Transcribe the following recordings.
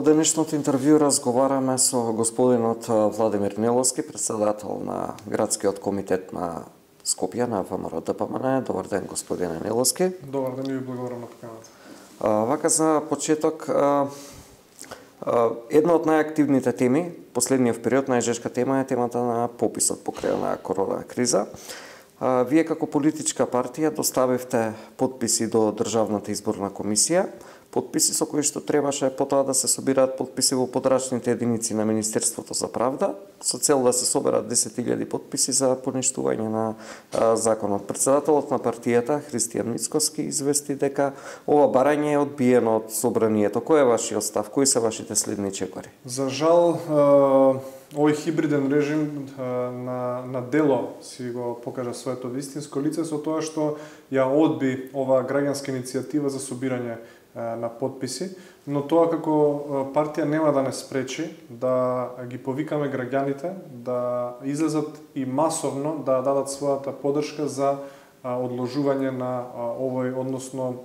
денешното интервју разговараме со господинот Владимир Неловски, председател на градскиот комитет на Скопје на ВМРО-ДПМН. Добар ден, господине Неловски. Добар ден и ви благодарам на поканата. Вака за почеток, една од најактивните теми, последниот период, најжешка тема е темата на пописот покрај на корона криза. Вие како политичка партија доставивте подписи до Државната изборна комисија, подписи со кои што требаше потоа да се собираат подписи во подрачните единици на Министерството за правда, со цел да се соберат 10.000 подписи за поништување на законот. Председателот на партијата, Христијан Мицкоски, извести дека ова барање е одбиено од собранието. Кој е вашиот став? Кои се вашите следни чекори? За жал, овој хибриден режим на дело си го покажа своето вистинско лице со тоа што ја одби ова граѓанска иницијатива за собирање на подписи, но тоа како партија нема да не спречи да ги повикаме граѓаните да излезат и масовно да дадат својата поддршка за одложување на овој, односно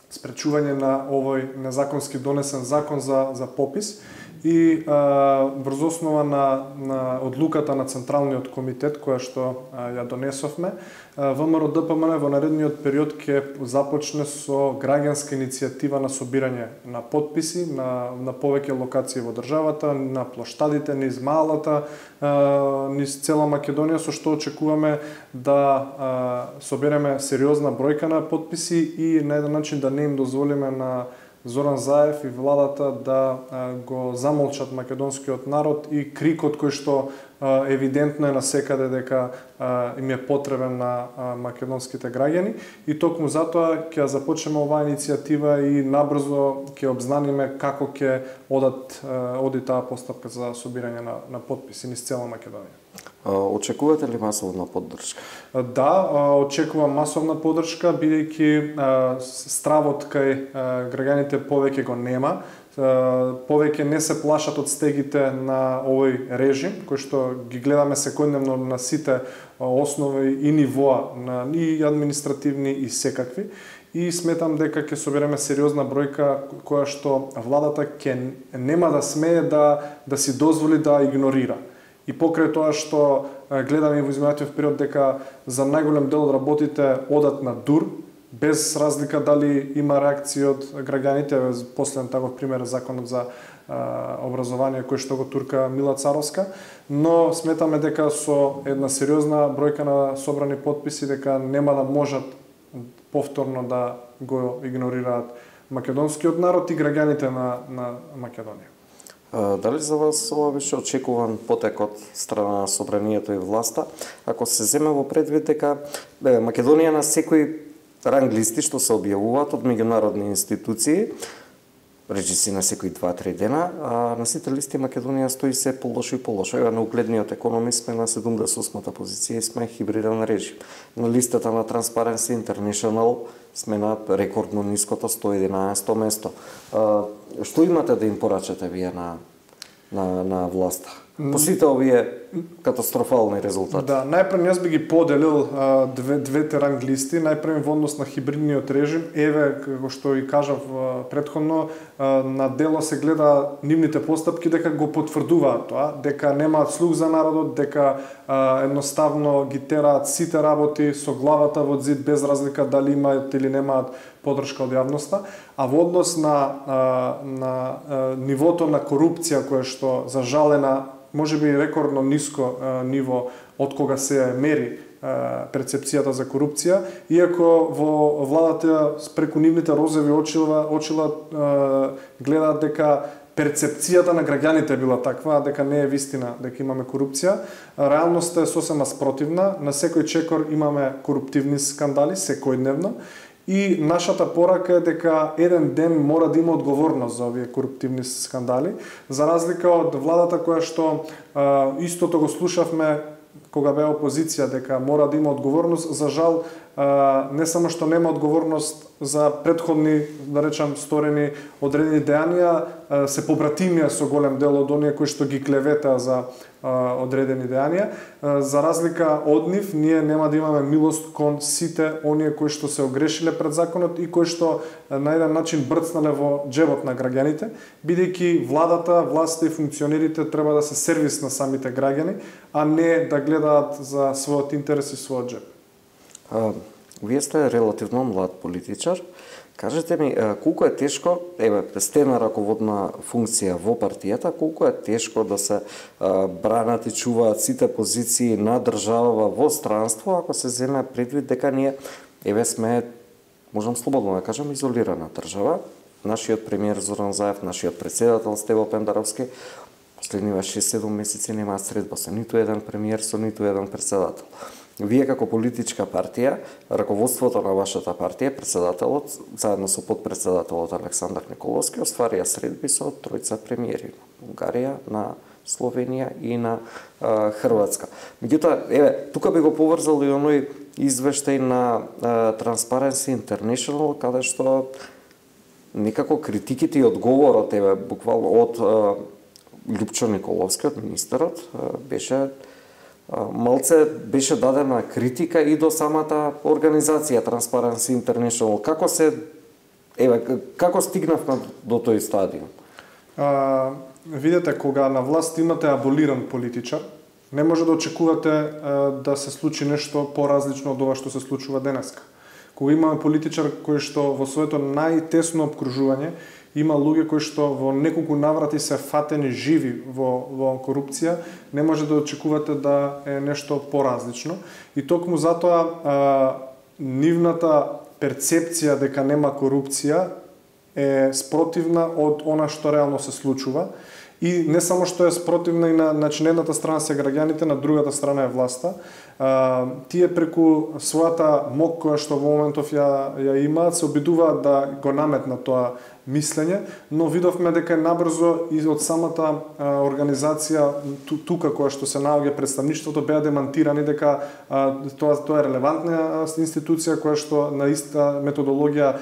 спречување на овој незаконски донесен закон за попис. И врз основа на одлуката на Централниот комитет која што ја донесовме, ВМРО-ДПМН во наредниот период ќе започне со граѓанска иницијатива на собирање на подписи на повеќе локации во државата, на плоштадите низ малата, низ цела Македонија, со што очекуваме да собереме сериозна бројка на подписи и на еден начин да не им дозволиме на Зоран Заев и владата да го замолчат македонскиот народ и крикот кој што евидентно е насекаде дека им е потребен на македонските граѓани. И токму затоа ќе започнеме оваа иницијатива и набрзо ќе обзнаниме како ќе оди таа постапка за собирање на подписи низ цела Македонија. Очекувате ли масовна поддршка? Да, очекувам масовна поддршка, бидејќи стравот кај граѓаните повеќе го нема. Повеќе не се плашат од стегите на овој режим, кој што ги гледаме секојдневно на сите основи и нивоа, и административни и секакви. И сметам дека ќе собереме сериозна бројка која што владата ќе нема да смее да си дозволи да игнорира. И покрај тоа што гледаме во изминатиот период дека за најголем дел од работите одат на дур, без разлика дали има реакција од граѓаните. Последен таков пример е законот за образование кој што го турка Мила Царовска, но сметаме дека со една сериозна бројка на собрани подписи дека нема да можат повторно да го игнорираат македонскиот народ и граѓаните на Македонија. Дали за вас ова беше очекуван потек од страна на собранието и власта, ако се земе во предвид дека Македонија на секој ранг листи што се објавуваат од меѓународни институции, речиси на секои 2-3 дена, а на сите листи Македонија стои се полошо и полошо. Ева на угледниот економист сме на 78-та позиција и сме хибриден режим. На листата на Transparency International сме на рекордно ниското 111-то место. Што имате да им порачате вие на власта? По сите овие катастрофални резултати. Да, најпрво јас би ги поделил двете ранг листи, најпрво во однос на хибридниот режим. Еве, како што и кажав претходно, на дело се гледа нивните постапки дека го потврдуваат тоа, дека немаат слух за народот, дека едноставно ги тераат сите работи со главата во зид без разлика дали имаат или немаат поддршка од јавноста, а во однос на нивото на корупција која што за жал е на можеби рекордно ниско ниво од кога се мери перцепцијата за корупција, иако во владата преку нивните розови очила гледаат дека перцепцијата на граѓаните била таква, дека не е вистина дека имаме корупција. Реалноста е сосема спротивна. На секој чекор имаме коруптивни скандали секојдневно. И нашата порака е дека еден ден мора да има одговорност за овие коруптивни скандали, за разлика од владата која што истото го слушавме кога беа опозиција дека мора да има одговорност. За жал не само што нема одговорност за претходни, да речам, сторени одредени дејанија, се побратимија со голем дел од оние кои што ги клеветаа за одредени дејанија. За разлика од нив, ние нема да имаме милост кон сите оние кои што се огрешиле пред законот и кои што на еден начин брцнале во джебот на граѓаните, бидејќи владата, властите и функционерите треба да се сервис на самите граѓани, а не да гледаат за својот интерес и својот джеб. Вие сте релативно млад политичар. Кажете ми, колку е тешко, сте на раководна функција во партијата, колку е тешко да се бранат и чуваат сите позиции на држава во странство, ако се земе предвид дека ние, сме, можам слободно да кажам, изолирана држава. Нашиот премиер Зоран Заев, нашиот председател Стево Пендаровски, последниве 6-7 месеци немаат средба со ниту еден премиер, со ниту еден председател. Вие како политичка партија, раководството на вашата партија, председателот, заедно со подпредседателот Александар Николовски, остварија средби со тројца премиери на Унгарија, на Словенија и на Хрватска. Меѓутоа, тука би го поврзал и оној извештај на Transparency International, каде што некако критиките и одговорот, буквално од Љупчо Николовски, од министерот, беше дадена критика и до самата организација Transparency International. Како стигнавме до тој стадиум? Видете, кога на власт имате аболиран политичар, не може да очекувате да се случи нешто поразлично од ова што се случува денеска. Кога имаме политичар кој што во своето најтесно обкружување има луѓе кои што во неколку наврати се фатени живи во корупција, не може да очекувате да е нешто поразлично. И токму затоа нивната перцепција дека нема корупција е спротивна од она што реално се случува. И не само што е спротивна и на едната страна се граѓаните, на другата страна е власта. Тие преку својата мок која што во моментов ја имаат, се обидуваат да го наметнат тоа мислење, но видовме дека набрзо и од самата организација тука која што се наоѓа представништвото беа демантирани дека тоа е релевантна институција која што на иста методологија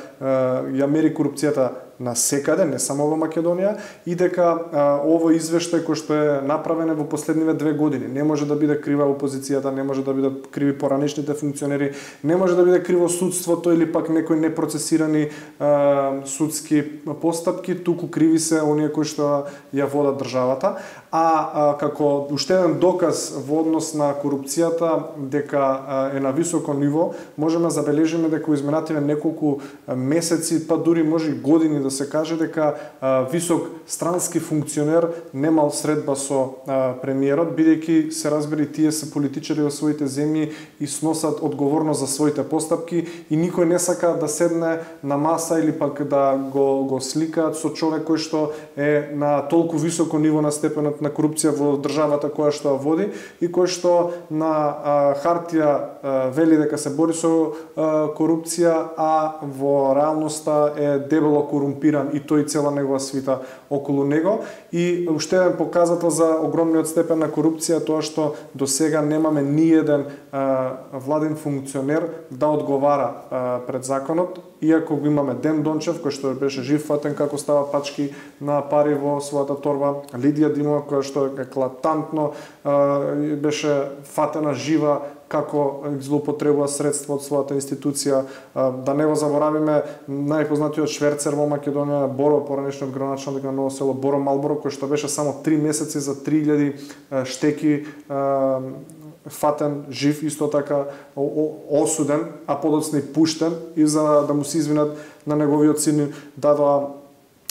ја мери корупцијата на секаде, не само во Македонија, и дека овој извештај кој што е направен во последниве 2 години не може да биде крива опозицијата, не може да бидат криви поранешните функционери, не може да биде криво судството или пак некои непроцесирани судски постапки, туку криви се оние кои што ја водат државата. Како уште еден доказ во однос на корупцијата дека е на високо ниво, можеме да забележиме дека во изминативе неколку месеци, па дури може и години да се каже дека висок странски функционер немал средба со премиерот, бидејќи се разбери тие се политичари во своите земји и сносат одговорност за своите постапки и никој не сака да седне на маса или пак да го сликаат со човек кој што е на толку високо ниво на степенот на корупција во државата која што ја води и кој што на хартија вели дека се бори со корупција, а во реалноста е дебело корумпиран и тој цела негова свита околу него. И уште еден показател за огромниот степен на корупција тоа што до сега немаме ни еден владен функционер да одговара пред законот, иако го имаме Ден Дончев кој што беше жив фатен како става пачки на пари во својата торба, Лидија Димова која што еклатантно беше фатена жива како злоупотребува средства од својата институција. Да не го заборавиме најпознатиот шверцер во Македонија, Боро, поранешниот градоначалник на Ново село Боро Малборо, кој што беше само 3 месеци за 3000 штеки фатен жив, исто така осуден, а подоцна и пуштен, и за да му се извинат на неговиот син дадоа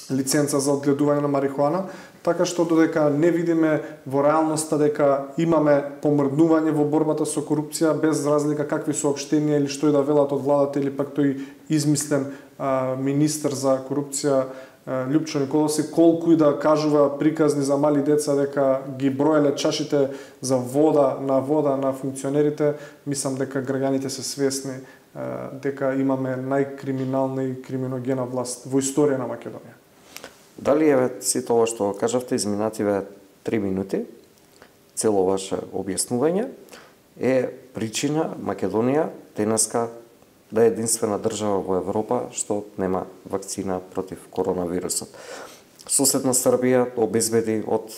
лиценца за одгледување на марихуана. Така што додека не видиме во реалноста дека имаме помрднување во борбата со корупција, без разлика какви соопштенија или што и да велат од владата или пак тој измислен министер за корупција Љупчо Николовски, колку и да кажува приказни за мали деца дека ги броеле чашите за вода на функционерите, мислам дека граѓаните се свесни дека имаме најкриминална и криминогена власт во историја на Македонија. Дали сите ова што кажавте изминативе 3 минути, цело ваше објаснување, е причина Македонија денеска да е единствена држава во Европа што нема вакцина против коронавирусот. Соседна Србија обезбеди од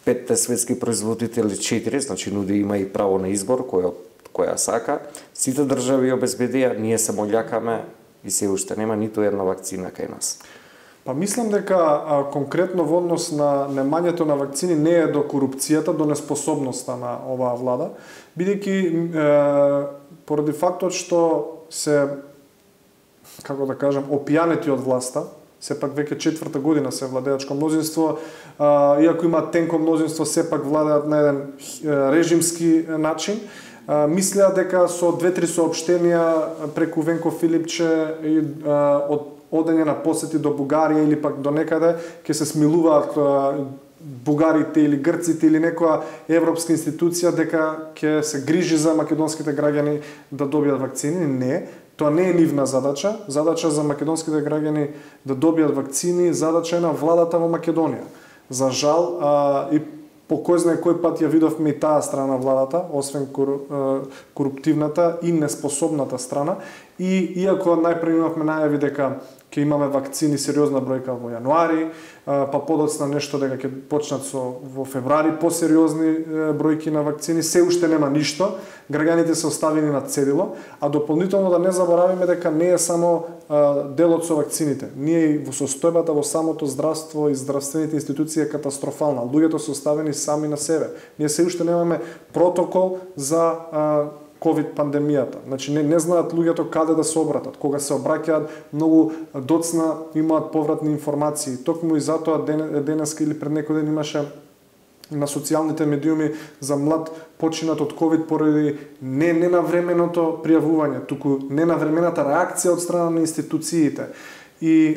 5 светски производители 4, значи нуди има и право на избор која сака. Сите држави обезбедија, ние се молјакаме и се уште нема ниту една вакцина кај нас. Па мислам дека конкретно во однос на немањето на вакцини не е до корупцијата, до неспособноста на оваа влада, бидејќи поради фактот што се, како да кажам, опијанети од власта, сепак веќе 4-та година се владеачко мнозинство, иако има тенко мнозинство, сепак владеат на еден режимски начин. Мислеа дека со 2-3 соопштенија преку Венко Филипче и од одење на посети до Бугарија или пак до некаде ќе се смилуваат бугарите или грците или некоја европска институција дека ќе се грижи за македонските граѓани да добијат вакцини. Не, тоа не е нивна задача. Задача за македонските граѓани да добијат вакцини, задача е на владата во Македонија. За жал, и по кој знае кој пат ја видовме и таа страна на владата, освен коруптивната и неспособната страна. И иако најпред имавме најави дека ќе имаме вакцини сериозна бројка во јануари, па подоцна нешто дека ќе почнат во февруари посериозни бројки на вакцини, се уште нема ништо, граѓаните се оставени на цедило, а дополнително да не заборавиме дека не е само делот со вакцините. Ние и во состојбата во самото здравство и здравствените институции е катастрофална. Луѓето се оставени сами на себе. Ние се уште немаме протокол за ковид пандемијата. Значи не знаат луѓето каде да се обратат. Кога се обраќаат, многу доцна имаат повратни информации. Токму и затоа денеска или пред некој ден имаше на социјалните медиуми за млад починат од ковид поради не навременото пријавување, туку ненавремената реакција од страна на институциите. И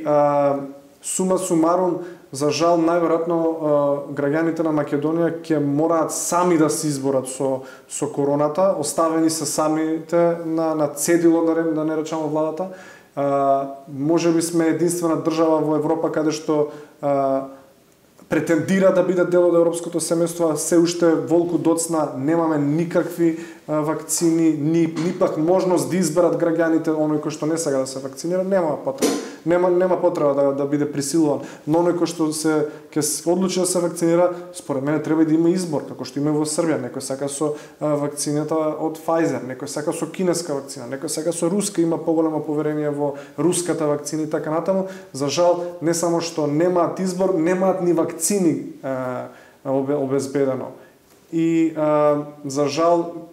сума сумарум, за жал, најверојатно граѓаните на Македонија ќе мораат сами да се изборат со короната, оставени се самите на цедило, да не речеме владата. Можеби сме единствена држава во Европа каде што претендира да биде дел од европското семејство, се уште волку доцна немаме никакви вакцини, ни пак можност да изберат граѓаните оној кој што не сака да се вакцинира, нема потреба. Нема потреба да биде присилуван. Но оној кој што ќе се одлучи да се вакцинира, според мене треба да има избор, како што има во Србија. Некој сака со вакцината од Pfizer, некој сака со кинеска вакцина, некој сака со руска, има поголемо поверение во руската вакцина и така натаму. За жал, не само што немаат избор, немаат ни вакцини обезбедено. И за жал,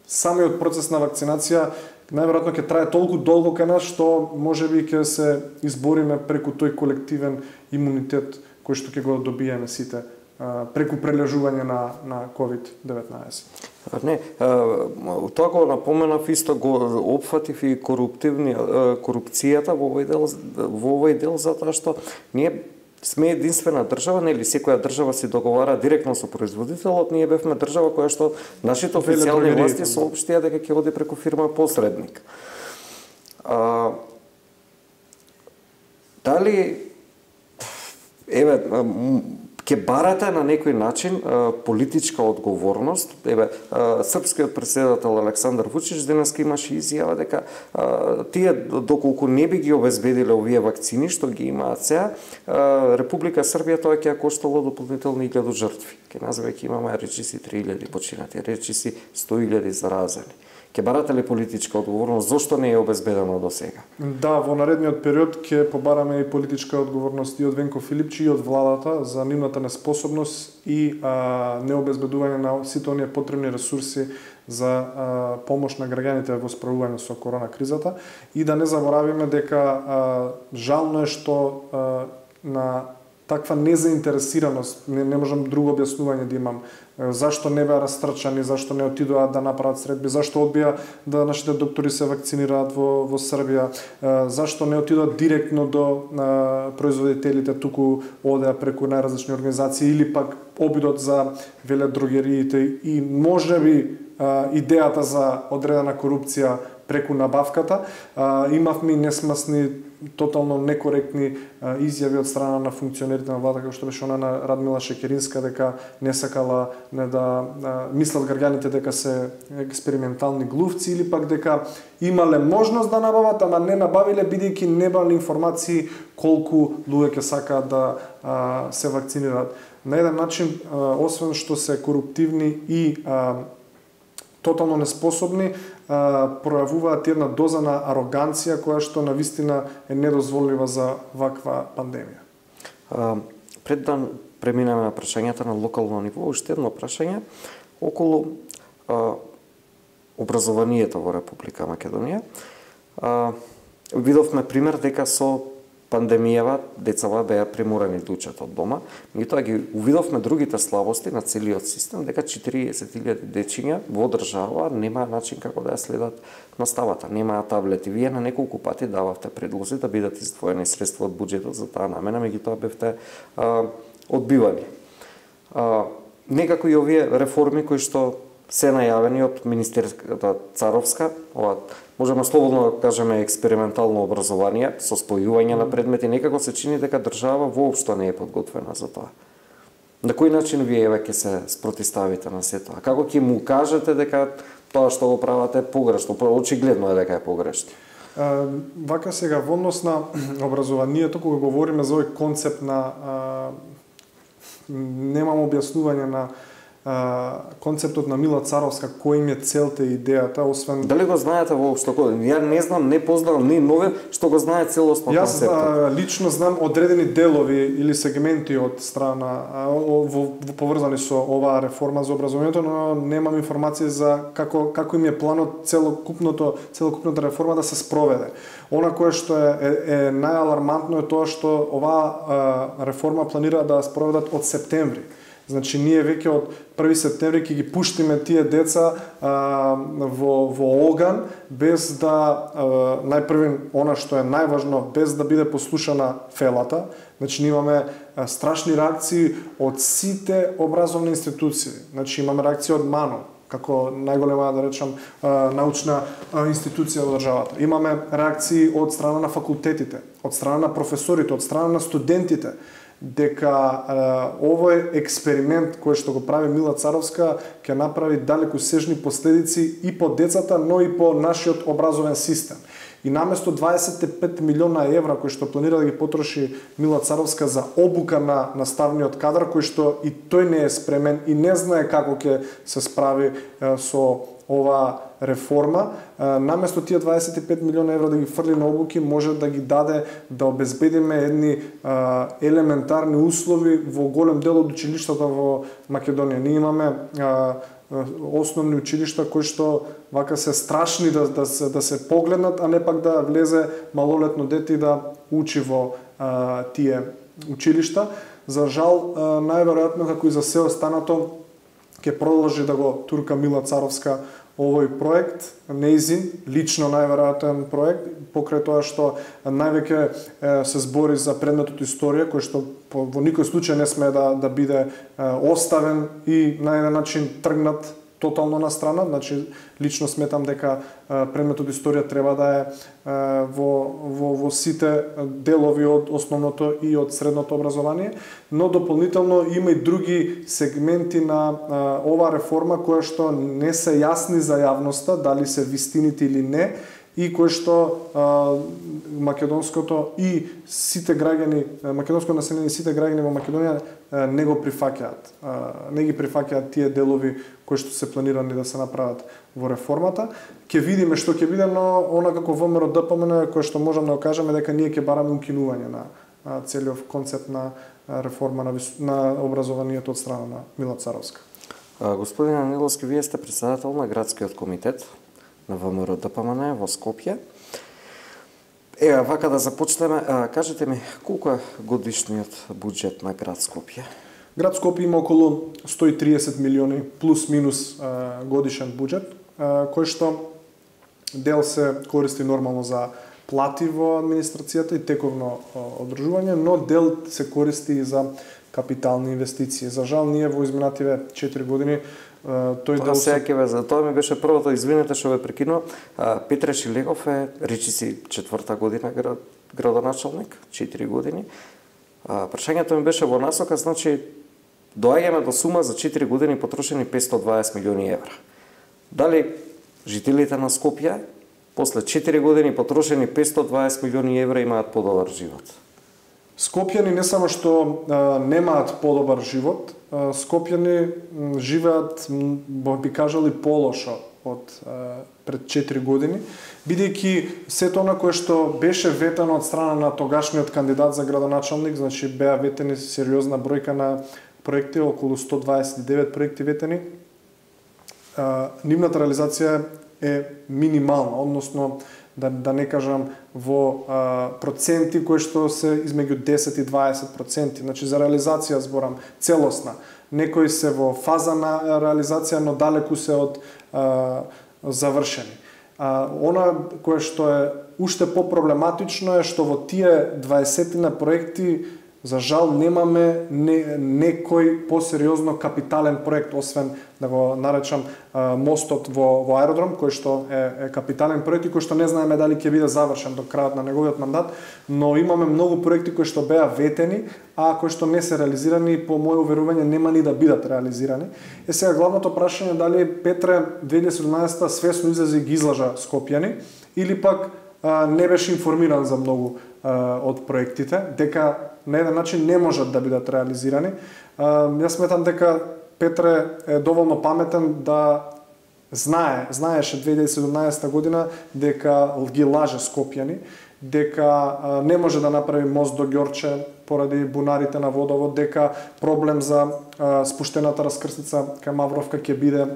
самиот процес на вакцинација најверојатно ќе трае толку долго кај нас што можеби ќе се избориме преку тој колективен имунитет кој што ќе го добиеме сите преку прележување на COVID-19. Не, тоа го напоменав, исто го опфатив и корупцијата во овој дел затоа што ние сме единствена држава, нели секоја држава се договара директно со производителот, ние бевме држава која што нашите официјални власти соопштија дека ќе оди преку фирма посредник. Дали ќе барате на некој начин политичка одговорност. Српскиот претседател Александар Вучич денеска имаше изјава дека тие доколку не би ги обезбедиле овие вакцини што ги имаат сега, Република Србија тоа ќе ја коштало дополнителни 1000 жртви. Ќе назве ќе имаме речиси 3000 починати, речиси 100.000 заразени. Ќе барате ли политичка одговорност? Зошто не е обезбедено до сега? Да, во наредниот период ќе побараме и политичка одговорност и од Венко Филипчи и од владата за нивната неспособност и необезбедување на сите оние потребни ресурси за помош на граѓаните во справување со корона кризата. И да не заборавиме дека жално е што на таква незаинтересираност, не можам друго објаснување да имам, зашто не беа растрчани, зашто не отидоа да направат средби, зашто одбија да нашите доктори се вакцинираат во Србија, зашто не отидоа директно до производителите, туку одеа преку најразлични организации или пак обидот за веледрогериите и можеби идејата за одредена корупција преку набавката. Имавме и несмасни, тотално некоректни изјави од страна на функционерите на владата, како што беше она на Радмила Шекеринска, дека не сакала мислат граѓаните дека се експериментални глувци, или пак дека имале можност да набават, ама не набавиле бидејќи не имале информации колку луѓе ќе сакаат да се вакцинираат. На еден начин, освен што се коруптивни и тотално неспособни, пројавуваат една доза на ароганција која што навистина е недозволива за ваква пандемија. Пред да преминеме на прашањата на локално ниво, уште едно прашање околу образованието во Република Македонија. Видовме пример дека со пандемијава децава беа приморани да учат од дома, меѓутоа ги увидовме другите слабости на целиот систем, дека 40.000 дечиња во држава немаат начин како да ја следат наставата, немаат таблети. Вие на неколку пати дававте предлози да бидат издвоени средства од буџетот за таа намена, меѓутоа бевте одбивани. Некако и овие реформи кои што се најавени од Министерската Царовска, ова можеме слободно да кажеме експериментално образование со спојување на предмети, некако се чини дека држава воопшто не е подготвена за тоа. На кој начин вие ќе се спротиставите на сето тоа? Како ќе му кажете дека тоа што го правите е погрешно? Очигледно е дека е погрешно. Вака сега во однос на образованието, кога говориме за овој концепт на немам објаснување на концептот на Мила Царовска, кој им е целта и идејата, освен... Дали го знаете воопшто? Ја не знам, не познавам ни нове што го знае целосно концептот. Јас лично знам одредени делови или сегменти од страна поврзани со оваа реформа за образованието, но немам информации за како им е планот целокупната реформа да се спроведе. Она кое што е најалармантно е тоа што оваа реформа планира да спроведат од септември. Значи, ние веќе од 1 септември ќе ги пуштиме тие деца во оган, без да, најпрвен, она што е најважно, без да биде послушана фелата. Значи, ние имаме страшни реакции од сите образовни институции. Значи, имаме реакции од МАНО, како најголема, да речам, научна институција во државата. Имаме реакции од страна на факултетите, од страна на професорите, од страна на студентите, дека овој експеримент кој што го прави Мила Царовска ќе направи далекосежни последици и по децата, но и по нашиот образовен систем. И наместо 25 милиона евра кои што планира да ги потроши Мила Царовска за обука на наставниот кадар, кој што и тој не е спремен и не знае како ќе се справи со оваа реформа, наместо тие 25 милиона евра да ги фрли на обуки, може да ги даде да обезбедиме едни елементарни услови во голем дел од училиштата во Македонија. Ние имаме основни училишта кои што вака се страшни да се погледнат, а не пак да влезе малолетно дете и да учи во тие училишта. За жал, најверојатно како и за се останато, ќе продолжи да го турка Мила Царовска овој проект, неизин, лично најверојатен проект, покрај тоа што највеќе се збори за предметот историја, кој што во никој случај не сме да биде оставен и на еден начин тргнат тотално на страна. Значи, лично сметам дека предметот историја треба да е во сите делови од основното и од средното образование, но дополнително има и други сегменти на оваа реформа која што не се јасни за јавноста, дали се вистините или не, и кој што македонското и сите граѓани, македонско население и сите граѓани во Македонија не го прифаќаат. Не ги прифаќаат тие делови кои што се планирани да се направат во реформата. Ќе видиме што ќе биде, но она како ВМРО ДПМН кој што можам да кажеме дека ние ќе бараме укинување на целиот концепт на реформа на образованието од страна на Мила Царовска. Господин Аниловски, вие сте председател на градскиот комитет на ВМРО ДПМН во Скопје. Вака да започнеме, кажете ми, колку е годишниот буџет на град Скопје? Град Скопје има околу 130 милиони плюс-минус годишен буџет, кој што дел се користи нормално за плати во администрацијата и тековно одржување, но дел се користи и за капитални инвестиции. За жал, ние во изминативе 4 години тој Тоа сега ќе ве, за тоа ми беше првото, извинете што ве прекинувам. Петре Шилегов е, речи си, 4-та година градоначалник, 4 години. Прашањето ми беше во насока, значи, доаѓаме до сума за 4 години потрошени 520 милиони евра. Дали жителите на Скопје, после 4 години потрошени 520 милиони евра, имаат подобар живот? Скопјани не само што немаат подобар живот, Скопјани живеат, би кажали, полошо од пред 4 години, бидејќи сето она кое што беше ветено од страна на тогашниот кандидат за градоначалник, значи беа ветени сериозна бројка на проекти, околу 129 проекти ветени, нивната реализација е минимална, односно да не кажам во проценти кои што се измеѓу 10 и 20%, значи за реализација зборам целосна. Некои се во фаза на реализација, но далеку се од завршени. Она кое што е уште попроблематично е што во тие 20 проекти за жал немаме некој посериозно капитален проект, освен да го наречам мостот во аеродром, кој што е капитален проект и кој што не знаеме дали ќе биде завршен до крајот на неговиот мандат, но имаме многу проекти кои што беа ветени, а кои што не се реализирани и по моје уверување нема ни да бидат реализирани. Сега главното прашање е дали Петре 2017 свесно излезе и ги излажа Скопјани или пак не беше информиран за многу од проектите, дека на еден начин не можат да бидат реализирани. Јас сметам дека Петре е доволно паметен да знаеше 2017 година дека ги лаже Скопјани, дека не може да направи мост до Ѓорче поради бунарите на водовод, дека проблем за спуштената раскрсница кај Мавровка ќе биде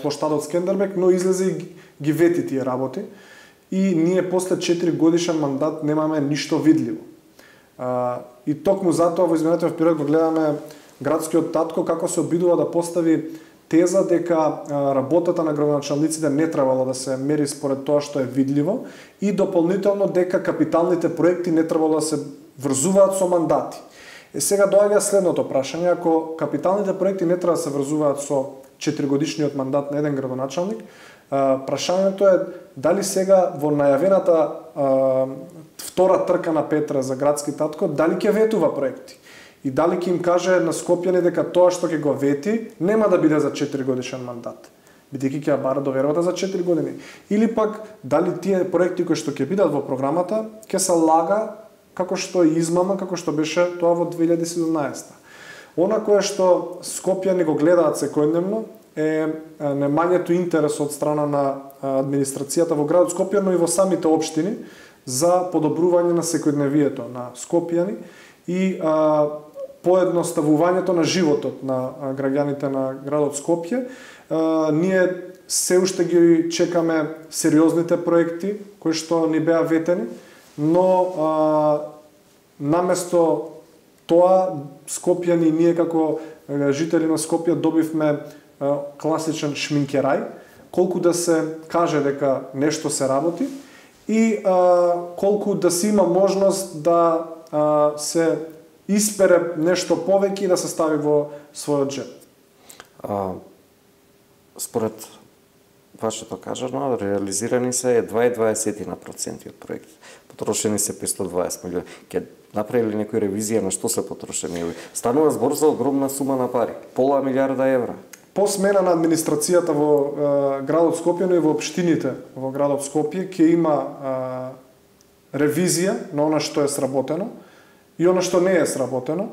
плоштадот Скендербек, но излезе и ги вети тие работи. И ние после 4 годишен мандат немаме ништо видливо. И токму затоа во изминатиот период го гледаме градскиот татко како се обидува да постави теза дека работата на градоначалниците не требало да се мери според тоа што е видливо и дополнително дека капиталните проекти не требало да се врзуваат со мандати. Сега доаѓа следното прашање: ако капиталните проекти не треба да се врзуваат со 4-годишниот мандат на еден градоначалник, прашањето е дали сега во најавената втора трка на Петре за градски татко, дали ќе ветува проекти и дали ќе им каже на Скопјани дека тоа што ќе го вети нема да биде за 4 годишен мандат, бидејќи ќе ја бара довербата за 4 години, или пак дали тие проекти кои што ќе бидат во програмата ќе се лага како што е измама, како што беше тоа во 2017. Она кое што Скопјани го гледаат секојдневно е немањето интерес од страна на администрацијата во градот Скопје, но и во самите општини за подобрување на секојдневието на Скопјани и поедноставувањето на животот на граѓаните на градот Скопје. Ние се уште ги чекаме сериозните проекти кои што ни беа ветени, но наместо тоа Скопјани, ние како жители на Скопје добивме класичен шминкерај, колку да се каже дека нешто се работи и колку да се има можност да се испере нешто повеќе и да се стави во својот джеб. Според вашето кажано, реализирани се 2,20% од проекти. Потрошени се 520 милиони. Ке направили некој ревизија на што се потрошени? Станува збор за огромна сума на пари, пола милиарда евра. По смена на администрацијата во градот Скопје, но и во општините во градот Скопје ќе има ревизија на она што е сработено и она што не е сработено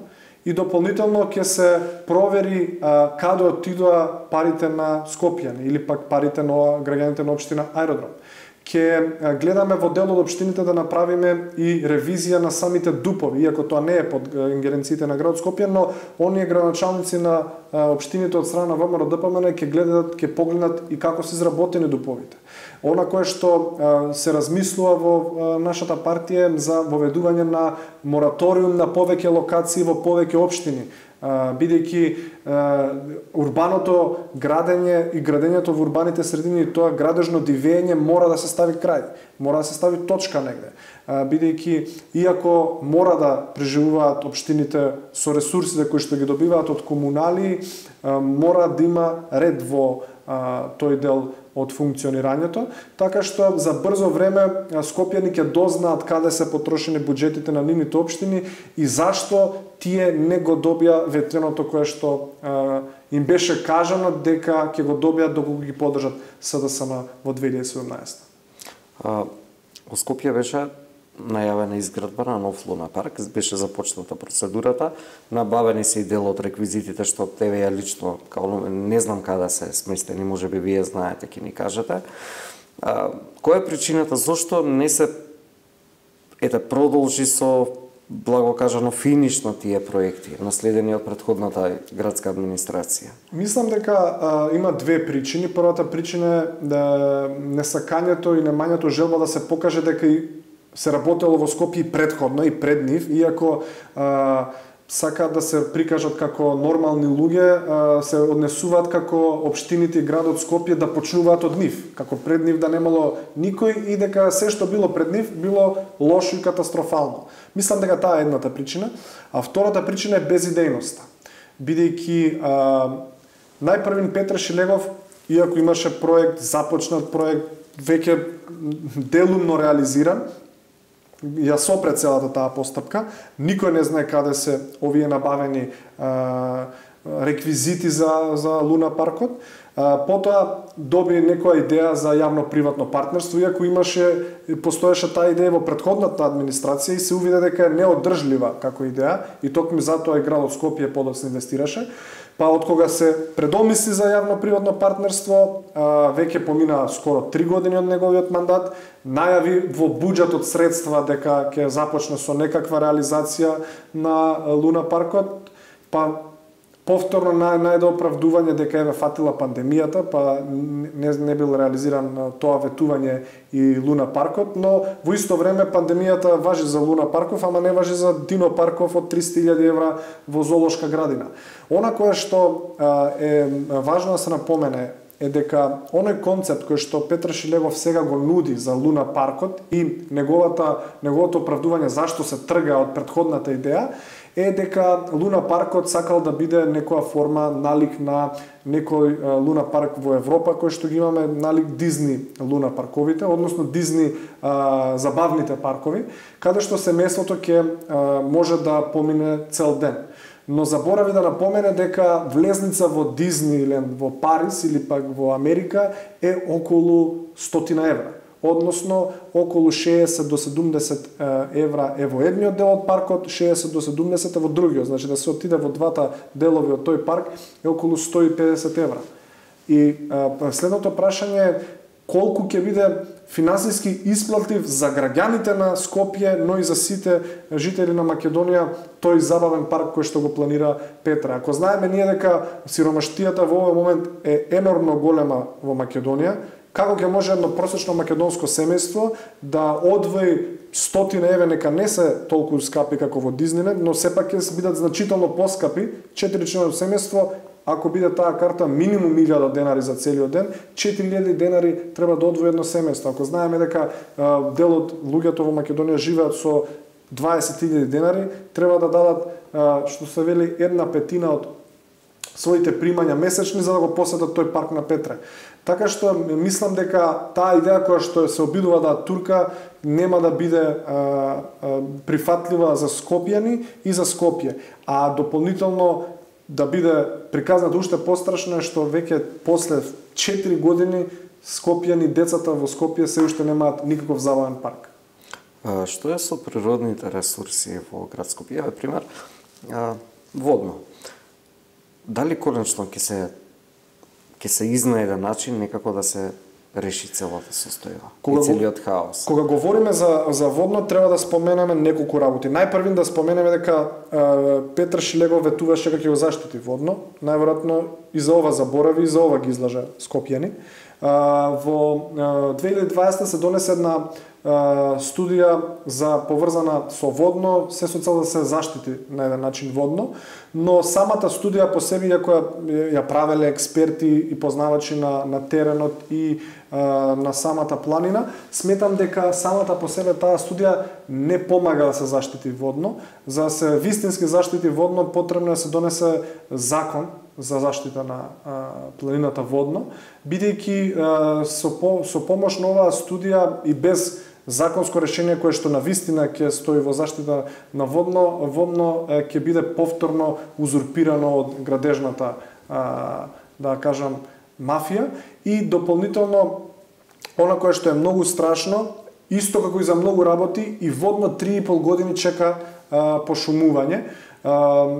и дополнително ќе се провери каде отидоа парите на Скопјани или пак парите на граѓаните на општина Аеродром. Ќе гледаме во дел од општините да направиме и ревизија на самите дупови, иако тоа не е под ингеренциите на градот Скопје, но оние градоначалници на општините од страна на ВМРО ДПМН ќе гледаат, ќе погледнат и како се изработени дуповите. Она кое што се размислува во нашата партија за воведување на мораториум на повеќе локации во повеќе општини, бидејќи урбаното градење и градењето во урбаните средини и тоа градежно дивење мора да се стави крај, мора да се стави точка негде, бидејќи иако мора да преживуваат општините со ресурсите кои што ги добиваат од комунали, мора да има ред во тој дел од функционирањето, така што за брзо време скопјани ќе дознаат каде се потрошени буџетите на нивните општини и зашто тие не го добија ветреното кое што им беше кажано дека ќе го добијат доколку ги поддржат СДСМ во 2017. Во Скопје беше најавена изградба на нов луна парк, беше започната процедурата, набавени се и дел од реквизитите што тебе ја лично, не знам каде се сместени, можеби вие знаете, ќе ни кажете. Која е причината зошто не се продолжи со, благо кажано, финиш на тие проекти, наследени од претходната градска администрација? Мислам дека има две причини. Првата причина е несакањето и немањето желба да се покаже дека и се работело во Скопје и претходно и пред нив, иако сакаат да се прикажат како нормални луѓе, се однесуваат како општините и градот Скопје да почнуваат од нив, како пред нив да немало никој и дека се што било пред нив било лошо и катастрофално. Мислам дека таа е едната причина, а втората причина е безидејноста. Бидејќи најпрвин Петар Шилегов, иако имаше проект, започнат проект, веќе делумно реализиран, ја сопре целата таа постапка, никој не знае каде се овие набавени реквизити за Луна паркот. Потоа доби некоја идеја за јавно-приватно партнерство, иако постоеше таа идеја во претходната администрација и се увиде дека е неодржлива како идеја и токму затоа и градот Скопје подоцна инвестираше. Па од кога се предомисли за јавно-приватно партнерство, веќе помина скоро 3 години од неговиот мандат, најави во буџетот средства дека ќе започне со некаква реализација на Луна паркот, па повторно најде оправдување дека е фатила пандемијата, па не бил реализиран тоа ветување и Луна паркот, но во исто време пандемијата важи за Луна парков, ама не важи за Дино парков од 300.000 евра во зоолошка градина. Она кое што е важно да се напомене е дека оној концепт кој што Петар Шилегов сега го нуди за Луна паркот и неговото оправдување зашто се трга од претходната идеја е дека Луна паркот сакал да биде некоја форма налик на некој Луна парк во Европа кој што ги имаме налик Дизни Луна парковите, односно Дизни забавните паркови, каде што семејството ќе може да помине цел ден. Но заборави да напомене дека влезница во Дизниленд во Париз или пак во Америка е околу 100 евра. Односно, околу 60 до 70 евра е во едниот дел од паркот, 60 до 70 во другиот. Значи да се отиде во двата делови од тој парк е околу 150 евра. И следното прашање е колку ќе биде финансиски исплатив за граѓаните на Скопје, но и за сите жители на Македонија тој забавен парк кој што го планира Петра. Ако знаеме ние дека сиромаштијата во овој момент е енормно голема во Македонија, како ќе може едно просечно македонско семејство да одвои 100 евра, нека не се толку скапи како во Дизниленд, но сепак ќе бидат значително поскапи, 4-члено семејство, ако биде таа карта минимум 1000 денари за целиот ден, 4000 денари треба да одвои едно семејство. Ако знаеме дека дел од луѓето во Македонија живеат со 20.000 денари, треба да дадат, што се вели, 1/5 од своите примања месечни за да го посетат тој парк на Петре. Така што мислам дека таа идеја која што се обидува да турка нема да биде прифатлива за скопјани и за Скопје. А дополнително да биде приказната уште пострашно е што веќе после 4 години скопјани, децата во Скопје се уште немаат никаков забавен парк. Што е со природните ресурси во град Скопје? Пример, водно. Дали конечно ќе се изнајде начин некако да се реши целата состојба и целиот хаос? Кога говориме за водно, треба да споменеме неколку работи. Најпрвин да споменеме дека Петар Шилегов ветуваше дека ќе го заштити водно. Најверојатно и за ова заборави, и за ова ги излажа скопјани. Во 2020 се донесе една студија за поврзана со водно, се со цел да се заштити на еден начин водно, но самата студија по себе, иако ја правеле експерти и познавачи на теренот и на самата планина, сметам дека самата по себе таа студија не помага да се заштити водно. За да се вистински заштити водно, потребно е да се донесе закон за заштита на планината водно, бидејќи со помош на оваа студија и без законско решение кое што навистина ќе стои во заштита на водно ќе биде повторно узурпирано од градежната да кажам мафија и дополнително она кое што е многу страшно, исто како и за многу работи, и водно 3,5 години чека пошумување.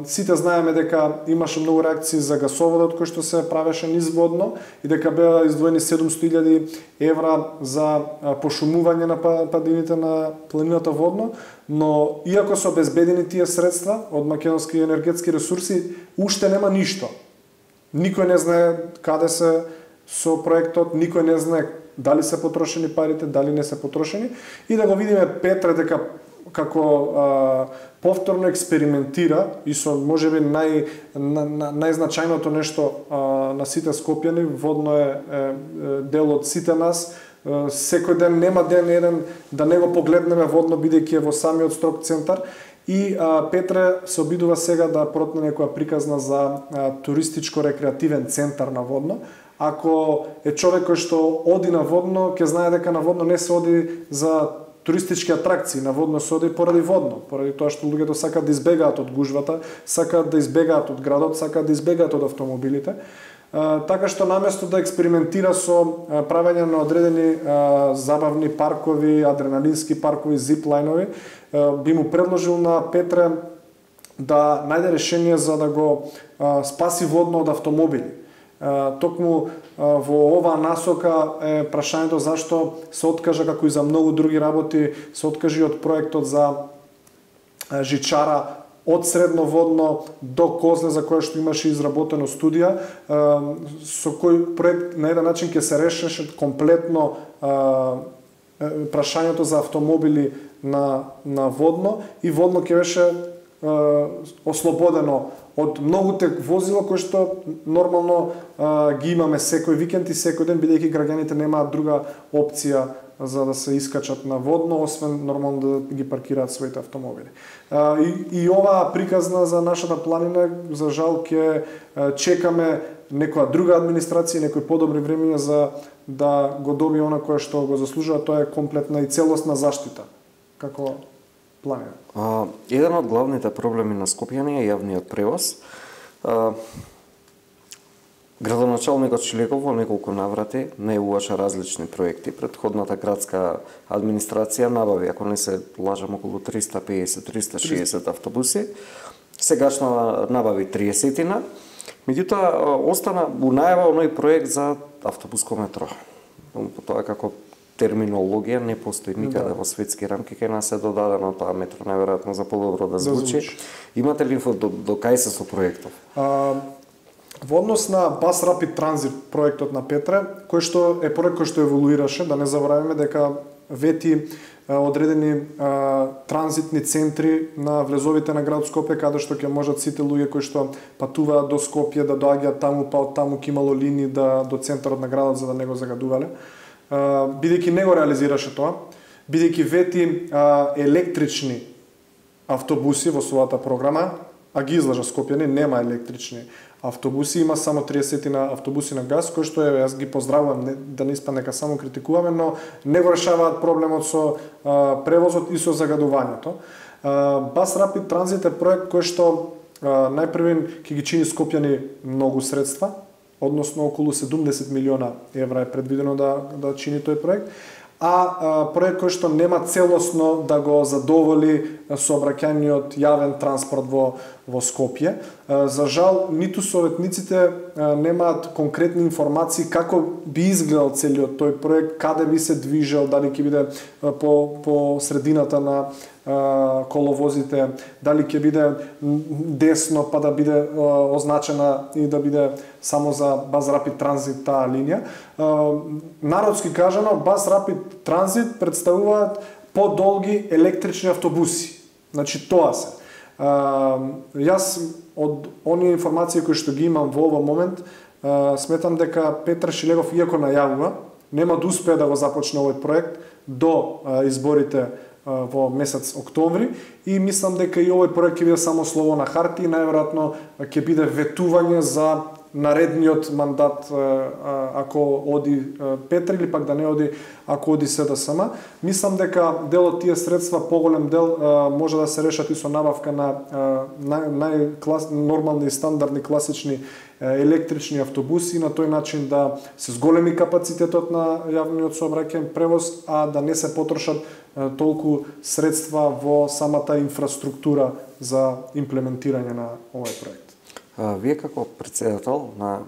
Сите знаеме дека имаше многу реакции за гасоводот кој што се правеше низводно и дека беа издвоени 700.000 евра за пошумување на падините на планината водно, но иако се обезбедени тие средства од македонски енергетски ресурси, уште нема ништо. Никој не знае каде се со проектот, никој не знае дали се потрошени парите, дали не се потрошени, и да го видиме Петре дека како повторно експериментира и со можеби најзначајното нешто на сите скопјани, водно е дел од сите нас. Секој ден нема ден еден да не го погледнеме водно, бидејќи е во самиот строг центар. И Петре се обидува сега да протне некоја приказна за туристичко-рекреативен центар на водно. Ако е човек кој што оди на водно, ќе знае дека на водно не се оди за туристички атракции, на водно се оди поради водно, поради тоа што луѓето сакаат да избегаат од гужвата, сакаат да избегаат од градот, сакаат да избегаат од автомобилите. Така што наместо да експериментира со правење на одредени забавни паркови, адреналински паркови, зиплайнови, би му предложил на Петре да најде решение за да го спаси водно од автомобили. Токму во оваа насока е прашањето зашто се откажа, како и за многу други работи, се откажи од проектот за жичара од Средноводно до Козле, за која што имаше изработено студија, со кој проект на еден начин ќе се решеше комплетно прашањето за автомобили на водно, и водно ќе беше ослободено од многуте возила кои што нормално ги имаме секој викенд и секој ден, бидејќи граѓаните немаат друга опција за да се искачат на водно, освен нормално да ги паркираат своите автомобили. И оваа приказна за нашата планина, за жал, ќе чекаме некоја друга администрација, некои подобри времиња за да го добие она кое што го заслужува, тоа е комплетна и целосна заштита како планина. Еден од главните проблеми на Скопјани е јавниот превоз. Градоначалникот Шилегов во неколку наврати најавуваше различни проекти. Предходната градска администрација набави, ако не се лажам, околу 350-360 автобуси. Сегашна набави 30-тина. Меѓутоа, остана у најава оној проект за автобуско метро. Тоа како терминологија не постои никаде во светски рамки, кај нас е додадено тоа метро, најверојатно за подобро да звучи. Имате ли инфо до кај се со проектов? Во однос на Bus Rapid Transit проектот на Петре, кој што е проект кој што еволуираше, да не забораваме дека вети одредени транзитни центри на влезовите на град Скопје, каде што ќе можат сите луѓе кои што патуваат до Скопје да доаѓаат таму, па од таму ќе имало линии до центарот на градот за да не го загадувале. Бидејќи не го реализираше тоа, бидејќи вети електрични автобуси во својата програма, а ги излажа Скопјани, нема електрични автобуси, има само 30 на автобуси на газ, кои што јас ги поздравувам, да не испадне дека само критикуваме, но не го решаваат проблемот со превозот и со загадувањето. Bus Rapid Transit е проект кој што најпрвен ќе ги чини Скопјани многу средства, односно околу 70 милиона евра е предвидено да чини тој проект, а проект кој што нема целосно да го задоволи сообраќајниот јавен транспорт во Скопје. За жал, ниту советниците немаат конкретни информации како би изгледал целиот тој проект, каде би се движел, дали ќе биде по средината на коловозите, дали ќе биде десно па да биде означена и да биде само за Bus Rapid Transit таа линија. Народски кажано, Bus Rapid Transit представуваат подолги електрични автобуси. Значи тоа се. Јас од оние информации кои што ги имам во овој момент, сметам дека Петар Шилегов, иако најавува, нема да успее да го започне овој проект до изборите во месец октомври и мислам дека и овој проект ќе биде само слово на хартија, најверојатно ќе биде ветување за наредниот мандат ако оди Петар или пак да не оди ако оди СДСМ. Мислам дека дел од тие средства, поголем дел, може да се решат и со набавка на нормални и стандардни класични електрични автобуси, на тој начин да се зголеми капацитетот на јавниот сообраќајен превоз, а да не се потрошат толку средства во самата инфраструктура за имплементирање на овој проект. Вие како председател на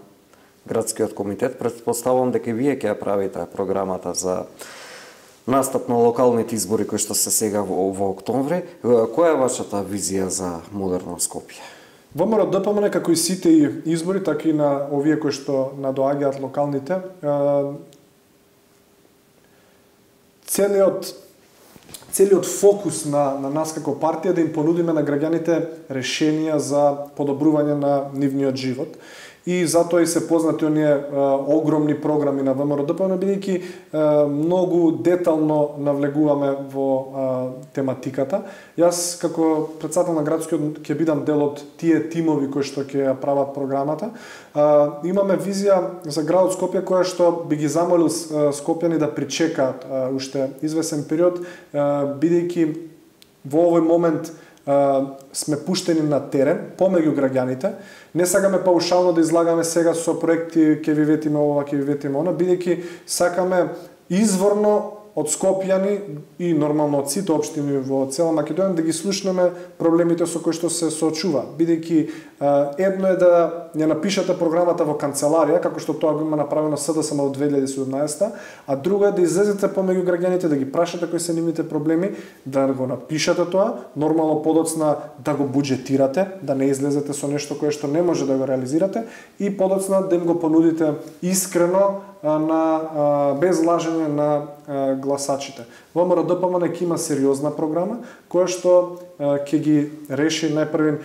градскиот комитет, претпоставувам дека вие ќе ја правите програмата за настап на локалните избори кои што се сега во октомври. Која е вашата визија за модерно Скопје? ВМРО ДПМН, како и сите избори, така и на овие кои што надоаѓаат локалните, целиот фокус на нас како партија да им понудиме на граѓаните решенија за подобрување на нивниот живот. И затоа и се познати оние огромни програми на ВМРО ДПМН, бидејќи многу детално навлегуваме во тематиката. Јас како председател на градскиот ќе бидам дел од тие тимови кои што ќе ја прават програмата. Имаме визија за градот Скопје која што би ги замолил скопјани да причекаат уште извесен период, бидејќи во овој момент сме пуштени на терен помеѓу граѓаните. Не сакаме паушално да излагаме сега со проекти ќе ви ветиме ова, ќе ви ветиме она, бидејќи сакаме изворно од скопјани и нормално од сите општини во цела Македонија да ги слушнеме проблемите со кои што се соочува. Бидејќи едно е да ја напишете програмата во канцеларија, како што тоа го има направено СДСМ во 2017, а друго е да излезете помеѓу граѓаните, да ги прашате кои се нивните проблеми, да го напишете тоа, нормално подоцна да го буџетирате, да не излезете со нешто кое што не може да го реализирате и подоцна да им го понудите искрено без лажење на гласачите. ВМРО ДПМН ќе има сериозна програма која што ќе ги реши најпрвен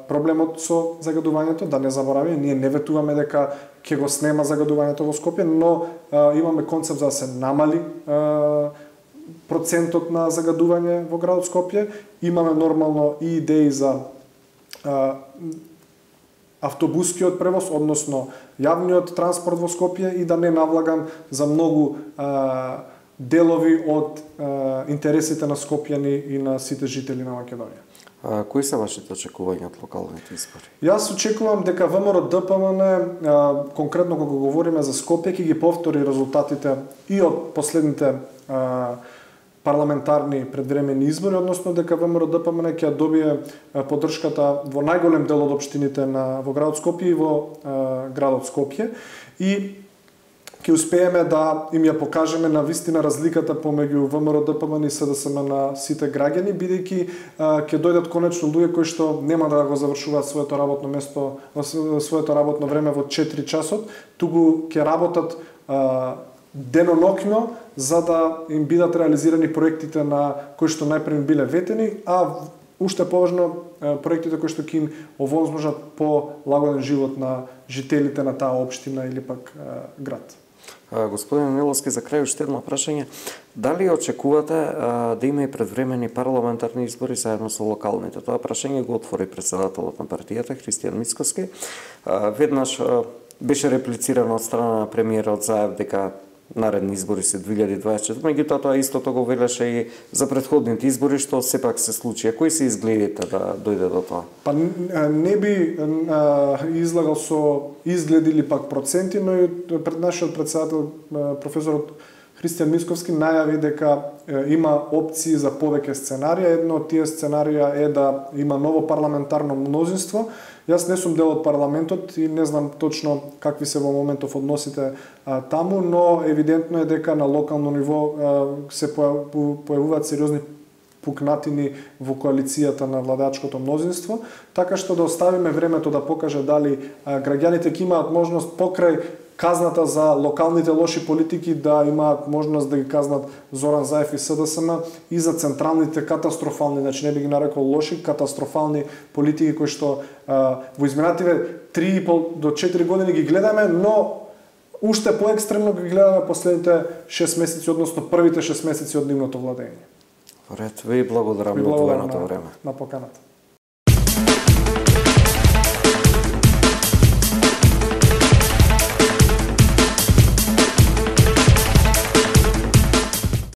проблемот со загадувањето, да не забораваме, ние не ветуваме дека ќе го снема загадувањето во Скопје, но имаме концепт за да се намали процентот на загадување во градот Скопје. Имаме нормално и идеи за автобускиот превоз, односно јавниот транспорт во Скопје и да не навлагам за многу делови од интересите на скопјани и на сите жители на Македонија. Кои се вашите очекувања од локалните избори? Јас очекувам дека ВМРО ДПМН, конкретно кога говориме за Скопје, ќе ги повтори резултатите и од последните парламентарни предвремени избори, односно дека ВМРО ДПМН ќе добие поддршката во најголем дел од општините во градот Скопје и во градот Скопје и ќе успееме да им ја покажеме на вистина разликата помеѓу ВМРО ДПМН и СДСМ на сите граѓани, бидејќи ќе дојдат конечно луѓе кои што нема да го завршуваат своето работно место, своето работно време во 4 часот, туку ќе работат деноноќно за да им бидат реализирани проектите на кои што најпред биле ветени, а уште поважно проектите кои што ќе им овозможат по-лагоден живот на жителите на таа општина или пак град. Господин Миловски, за крај уште едно прашање. Дали очекувате да има и предвремени парламентарни избори заедно со локалните? Тоа прашање го отвори председателот на партијата Христијан Мицкоски. Веднаш беше реплицирано од страна на премиерот Заев дека наредни избори се 2024, меѓутоа тоа истото го велеше и за претходните избори, што сепак се случи. Кои се изгледите да дојде до тоа? Па не би излагал со изгледи или пак проценти, но и пред нашиот председател професорот Христијан Мицкоски најави дека има опции за повеќе сценарија. Едно од тие сценарија е да има ново парламентарно мнозинство. Јас не сум дел од парламентот и не знам точно какви се во моментов односите таму, но евидентно е дека на локално ниво се појавуваат сериозни пукнатини во коалицијата на владачкото мнозинство, така што да оставиме времето да покаже дали граѓаните ќе имаат можност покрај казната за локалните лоши политики да имаат можност да ги казнат Зоран Заев и СДСМ и за централните катастрофални, значи не би ги нарекол лоши, катастрофални политики кои што во изминативе 3,5 до 4 години ги гледаме, но уште поекстремно ги гледаме последните 6 месеци, односно првите 6 месеци од нивното владење. Поред, ви благодарам Ви на благодарам одвоеното време. на поканата.